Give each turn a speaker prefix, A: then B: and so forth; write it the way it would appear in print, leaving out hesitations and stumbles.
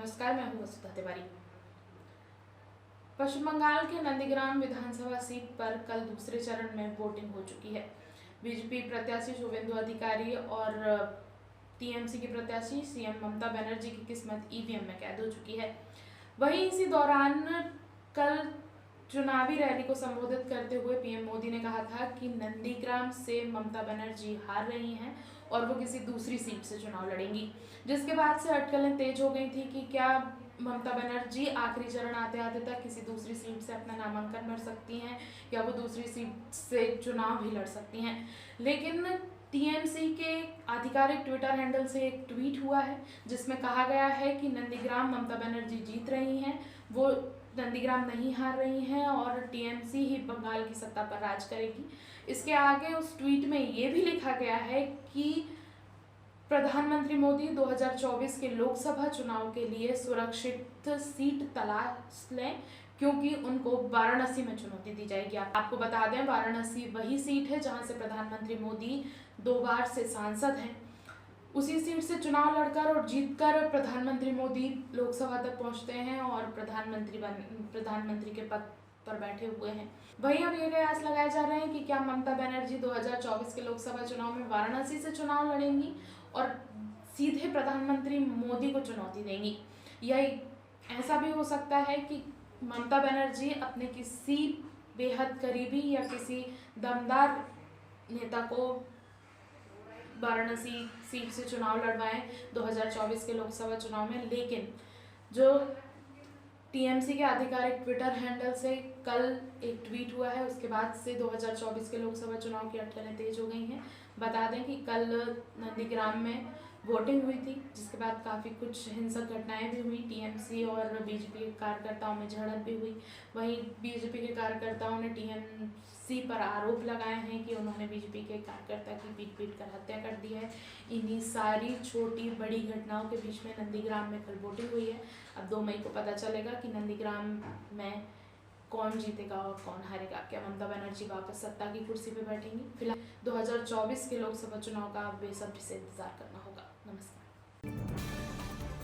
A: नमस्कार, मैं हूं वसुधा तिवारी। पश्चिम बंगाल के नंदीग्राम विधानसभा सीट पर कल दूसरे चरण में वोटिंग हो चुकी है। बीजेपी प्रत्याशी शुभेंदु अधिकारी और टीएमसी की प्रत्याशी सीएम ममता बनर्जी की किस्मत ईवीएम में कैद हो चुकी है। वहीं इसी दौरान कल चुनावी रैली को संबोधित करते हुए पीएम मोदी ने कहा था कि नंदीग्राम से ममता बनर्जी हार रही हैं और वो किसी दूसरी सीट से चुनाव लड़ेंगी, जिसके बाद से अटकलें तेज हो गई थी कि क्या ममता बनर्जी आखिरी चरण आते आते तक किसी दूसरी सीट से अपना नामांकन भर सकती हैं या वो दूसरी सीट से चुनाव भी लड़ सकती हैं। लेकिन टीएमसी के आधिकारिक ट्विटर हैंडल से एक ट्वीट हुआ है जिसमें कहा गया है कि नंदीग्राम ममता बनर्जी जीत रही हैं, वो नंदीग्राम नहीं हार रही हैं और टीएमसी ही बंगाल की सत्ता पर राज करेगी। इसके आगे उस ट्वीट में ये भी लिखा गया है कि प्रधानमंत्री मोदी 2024 के लोकसभा चुनाव के लिए सुरक्षित सीट तलाश लें क्योंकि उनको वाराणसी में चुनौती दी जाएगी। आपको बता दें, वाराणसी वही सीट है जहां से प्रधानमंत्री मोदी 2 बार से सांसद हैं। उसी सीट से चुनाव लड़कर और जीतकर प्रधानमंत्री मोदी लोकसभा तक पहुंचते हैं और प्रधानमंत्री के पद पर बैठे हुए हैं। वहीं अब ये कयास लगाए जा रहे हैं कि क्या ममता बनर्जी 2024 के लोकसभा चुनाव में वाराणसी से चुनाव लड़ेंगी और सीधे प्रधानमंत्री मोदी को चुनौती देंगी, या ऐसा भी हो सकता है कि ममता बनर्जी अपने किसी बेहद करीबी या किसी दमदार नेता को वाराणसी सीट से चुनाव लड़वाएं 2024 के लोकसभा चुनाव में। लेकिन जो टीएमसी के आधिकारिक ट्विटर हैंडल से कल एक ट्वीट हुआ है, उसके बाद से 2024 के लोकसभा चुनाव की अटकलें तेज हो गई हैं। बता दें कि कल नंदीग्राम में वोटिंग हुई थी, जिसके बाद काफ़ी कुछ हिंसक घटनाएं भी हुई। टीएमसी और बीजेपी के कार्यकर्ताओं में झड़प भी हुई। वहीं बीजेपी के कार्यकर्ताओं ने टीएमसी पर आरोप लगाए हैं कि उन्होंने बीजेपी के कार्यकर्ता की पीट कर हत्या कर दी है। इन्हीं सारी छोटी बड़ी घटनाओं के बीच में नंदीग्राम में कल वोटिंग हुई है। अब 2 मई को पता चलेगा कि नंदीग्राम में कौन जीतेगा और कौन हारेगा। क्या ममता बनर्जी वापस सत्ता की कुर्सी पर बैठेंगी? फिलहाल 2024 के लोकसभा चुनाव का बेसब्री से इंतजार करना होगा। नमस्कार।